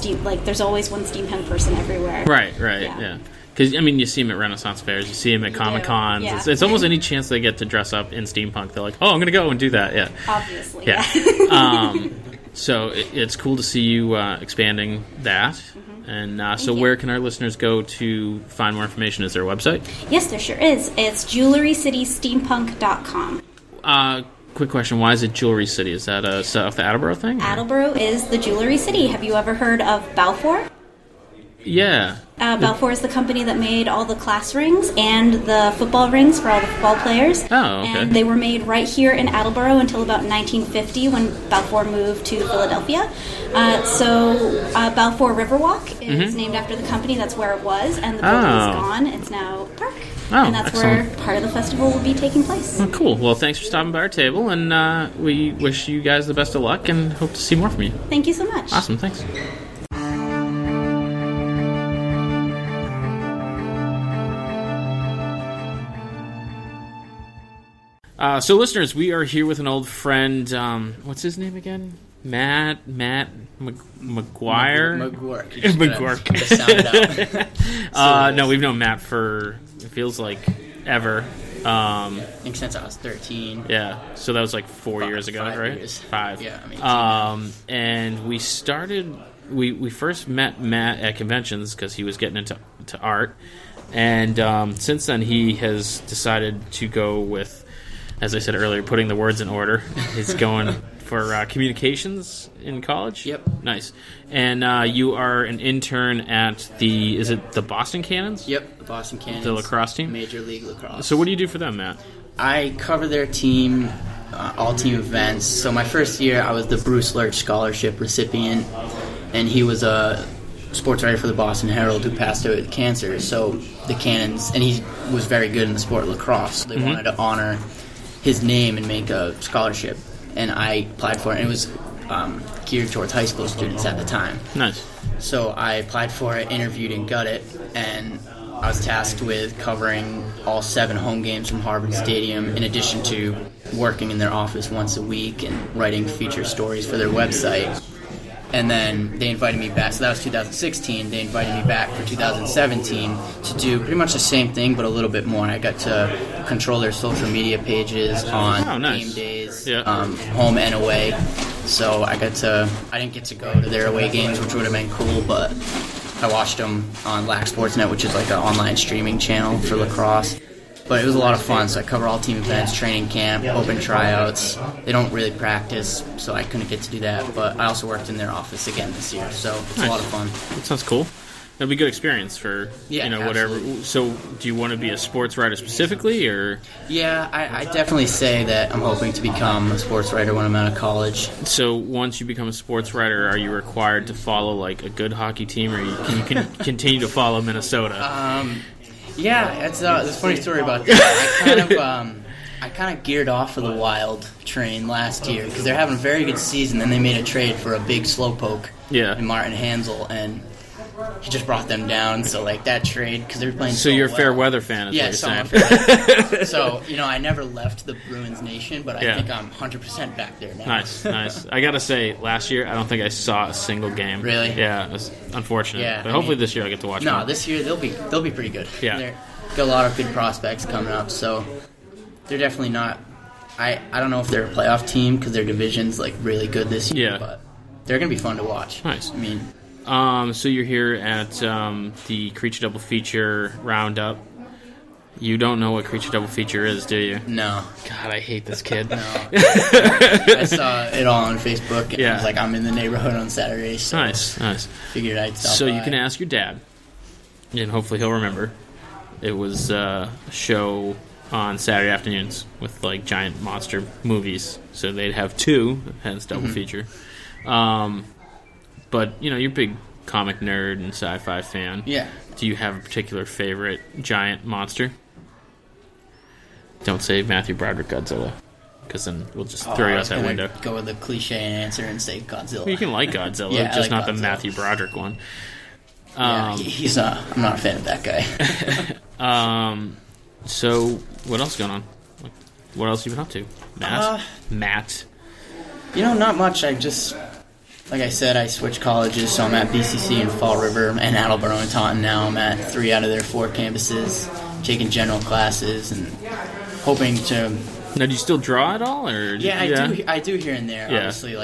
there's always one steampunk person everywhere. Right, yeah. Because, you see them at Renaissance fairs, you see them at Comic-Cons. Yeah. It's almost any chance they get to dress up in steampunk, they're like, oh, I'm going to go and do that, yeah. Obviously, yeah. So it's cool to see you expanding that. And so where can our listeners go to find more information? Is there a website? Yes, there sure is. It's jewelrycitysteampunk.com. Quick question, why is it Jewelry City? Is that a South Attleboro thing? Attleboro is the jewelry city. Have you ever heard of Balfour? Yeah. Balfour is the company that made all the class rings and the football rings for all the football players. Oh, okay. And they were made right here in Attleboro until about 1950 when Balfour moved to Philadelphia. So Balfour Riverwalk is named after the company. That's where it was, and the building is gone. It's now a park. And that's excellent. where part of the festival will be taking place. Oh, cool. Well, thanks for stopping by our table, and we wish you guys the best of luck and hope to see more from you. Thank you so much. Awesome. Thanks. So, listeners, we are here with an old friend. What's his name again? Matt McGuire? McGuirk. No, we've known Matt for, it feels like, ever. I think since I was 13. Yeah, so that was like 4 years ago, 5 right? Years. 5. Yeah, I mean, and we started, we first met Matt at conventions because he was getting into art. And since then, he has decided to go with, as I said earlier, putting the words in order. He's going for communications in college? Yep. Nice. And you are an intern at is it the Boston Cannons? Yep, the Boston Cannons. The lacrosse team? Major League Lacrosse. So what do you do for them, Matt? I cover their team, all team events. So my first year, I was the Bruce Lurch Scholarship recipient, and he was a sports writer for the Boston Herald who passed away with cancer. So the Cannons, and he was very good in the sport of lacrosse. So they wanted to honor his name and make a scholarship, and I applied for it. And it was geared towards high school students at the time. Nice. So I applied for it, interviewed, and got it. And I was tasked with covering all 7 home games from Harvard Stadium, in addition to working in their office once a week and writing feature stories for their website. And then they invited me back. So that was 2016. They invited me back for 2017 to do pretty much the same thing, but a little bit more. I got to control their social media pages on game days, home and away. So I didn't get to go to their away games, which would have been cool, but I watched them on LAC Sportsnet, which is like an online streaming channel for lacrosse. But it was a lot of fun, so I cover all team events, training camp, open tryouts. They don't really practice, so I couldn't get to do that. But I also worked in their office again this year, so it's a lot of fun. That sounds cool. It'll be a good experience for, whatever. Absolutely. So do you want to be a sports writer specifically, or? Yeah, I definitely say that I'm hoping to become a sports writer when I'm out of college. So once you become a sports writer, are you required to follow like a good hockey team, or you can continue to follow Minnesota? Yeah, it's a funny story about that. I kind of geared off of the Wild train last year because they're having a very good season. Then they made a trade for a big slowpoke, in Martin Hansel, and he just brought them down. So like that trade, because they were playing. So you're a fair weather fan, is what you're saying. So I never left the Bruins nation, but I think I'm 100% back there now. Nice. I gotta say, last year I don't think I saw a single game. Really? Yeah, it was unfortunate. Yeah, but hopefully this year I get to watch. No, this year they'll be pretty good. Yeah, they've got a lot of good prospects coming up, so they're definitely not. I don't know if they're a playoff team because their division's like really good this year, but they're gonna be fun to watch. Nice. I mean. So you're here at the Creature Double Feature Roundup. You don't know what Creature Double Feature is, do you? No. God, I hate this kid. No. I saw it all on Facebook, and I was like, I'm in the neighborhood on Saturday. So nice. Figured I'd stop So by. you can ask your dad, and hopefully he'll remember. It was a show on Saturday afternoons with like giant monster movies. So they'd have 2, hence double feature. But, you're a big comic nerd and sci-fi fan. Yeah. Do you have a particular favorite giant monster? Don't say Matthew Broderick Godzilla, because then we'll just throw you out that window. Go with the cliche answer and say Godzilla. Well, you can like Godzilla, just not Godzilla. The Matthew Broderick one. He's not. I'm not a fan of that guy. So, what else is going on? What else have you been up to? Matt? Not much. Like I said, I switched colleges, so I'm at BCC in Fall River and Attleboro and Taunton now. I'm at 3 out of their 4 campuses, taking general classes and hoping to... Now, do you still draw at all? Or I do here and there. Obviously,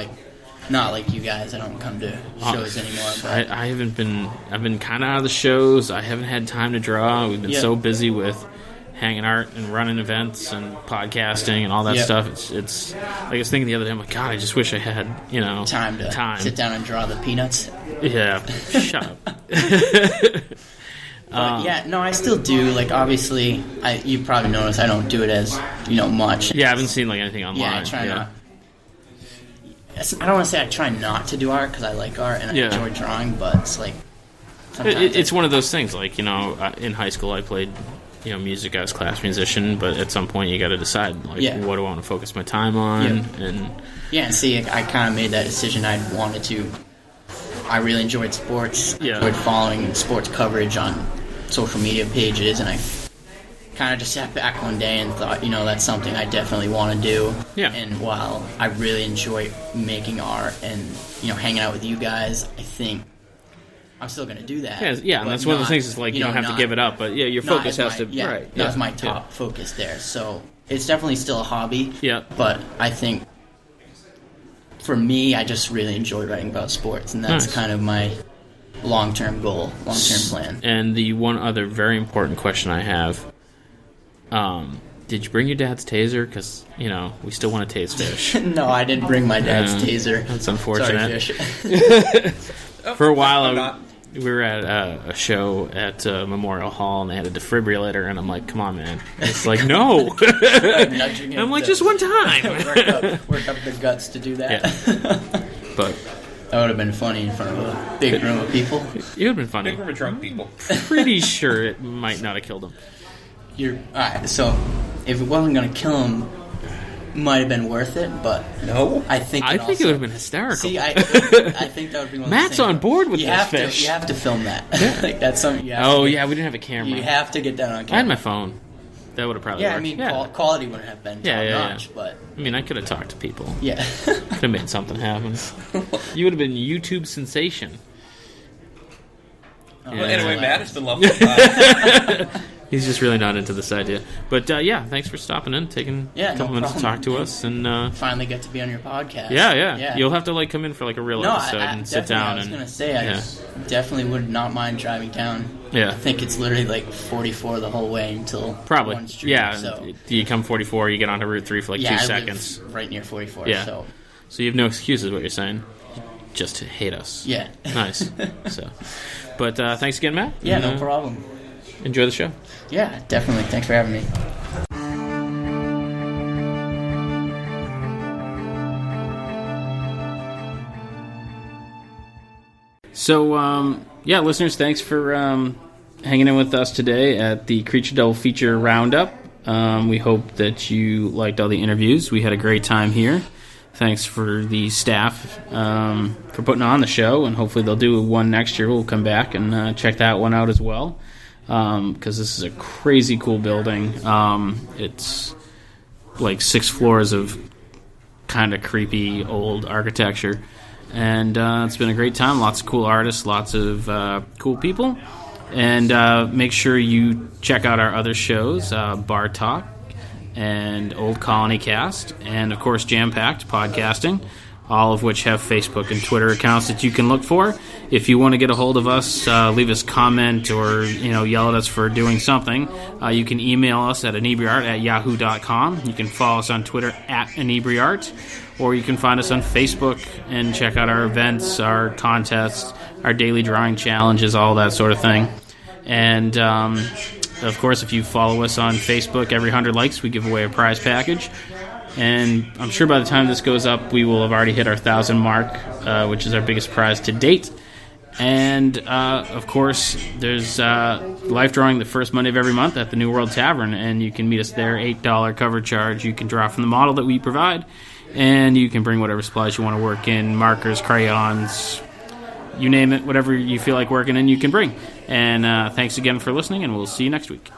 not like you guys. I don't come to shows anymore. But I haven't been... I've been kind of out of the shows. I haven't had time to draw. We've been so busy with hanging art and running events and podcasting and all that stuff. It's like I was thinking the other day, I'm like, God, I just wish I had, time to sit down and draw the peanuts. Yeah, shut up. I still do. Like, obviously, you probably noticed I don't do it as, much. Yeah, I haven't seen like anything online. Yeah, I try not. I don't want to say I try not to do art because I like art and I enjoy drawing, but it's like it's one of those things. Like, in high school I played music as class musician, but at some point you got to decide, what do I want to focus my time on? And see, I kind of made that decision. I really enjoyed sports. I enjoyed following sports coverage on social media pages, and I kind of just sat back one day and thought, that's something I definitely want to do. And while I really enjoy making art and, hanging out with you guys, I think I'm still going to do that. And that's one of the things is like you don't have to give it up, but your focus has to. That's my top focus there. So it's definitely still a hobby. Yeah. But I think for me, I just really enjoy writing about sports, and that's kind of my long-term goal, long-term plan. And the one other very important question I have: did you bring your dad's taser? Because we still want to tase fish. No, I didn't bring my dad's taser. That's unfortunate. Sorry, fish. For a while, we were at a show at Memorial Hall, and they had a defibrillator, and I'm like, come on, man. It's like, no. I'm like, just one time. work up the guts to do that. But that would have been funny in front of a big room of people. It would have been funny. Big room of drunk people. Pretty sure it might not have killed him. Alright, so if it wasn't going to kill him, might have been worth it, but No? I think I think it would have been hysterical. See, I think that would be one of the Matt's things. on board with you this have fish. To, you have to film that. Like, that's something you have Oh, to yeah, we didn't have a camera. You have to get that on camera. I had my phone. That would have probably Yeah, worked. I mean, quality wouldn't have been top-notch, but... I mean, I could have talked to people. Yeah. Could have made something happen. You would have been YouTube sensation. Well, anyway, Matt, it's been lovely. He's just really not into this idea. But, yeah, thanks for stopping in, taking a couple minutes to talk to us. And finally get to be on your podcast. Yeah. You'll have to, like, come in for, like, a real episode and sit down. I was going to say, I definitely would not mind driving down. Yeah. I think it's literally, like, 44 the whole way until Probably. one street. Yeah. So. You come 44, you get onto Route 3 for, like, 2 seconds. I live right near 44, Yeah. so... So you have no excuses, what you're saying. You just hate us. Yeah. Nice. But thanks again, Matt. Yeah, and, no problem. Enjoy the show. Yeah, definitely. Thanks for having me. So, listeners, thanks for hanging in with us today at the Creature Double Feature Roundup. We hope that you liked all the interviews. We had a great time here. Thanks for the staff for putting on the show, and hopefully they'll do one next year. We'll come back and check that one out as well, because this is a crazy cool building. It's like 6 floors of kind of creepy old architecture, and it's been a great time. Lots of cool artists, lots of cool people, and make sure you check out our other shows, Bar Talk and Old Colony Cast, and of course Jam Packed Podcasting, all of which have Facebook and Twitter accounts that you can look for. If you want to get a hold of us, leave us a comment or yell at us for doing something, you can email us at Inebri-Art@yahoo.com. You can follow us on Twitter at Inebri-Art, or you can find us on Facebook and check out our events, our contests, our daily drawing challenges, all that sort of thing. And of course, if you follow us on Facebook, every 100 likes, we give away a prize package. And I'm sure by the time this goes up, we will have already hit our 1,000 mark, which is our biggest prize to date. And, of course, there's live drawing the first Monday of every month at the New World Tavern, and you can meet us there, $8 cover charge. You can draw from the model that we provide, and you can bring whatever supplies you want to work in, markers, crayons, you name it, whatever you feel like working in, you can bring. And thanks again for listening, and we'll see you next week.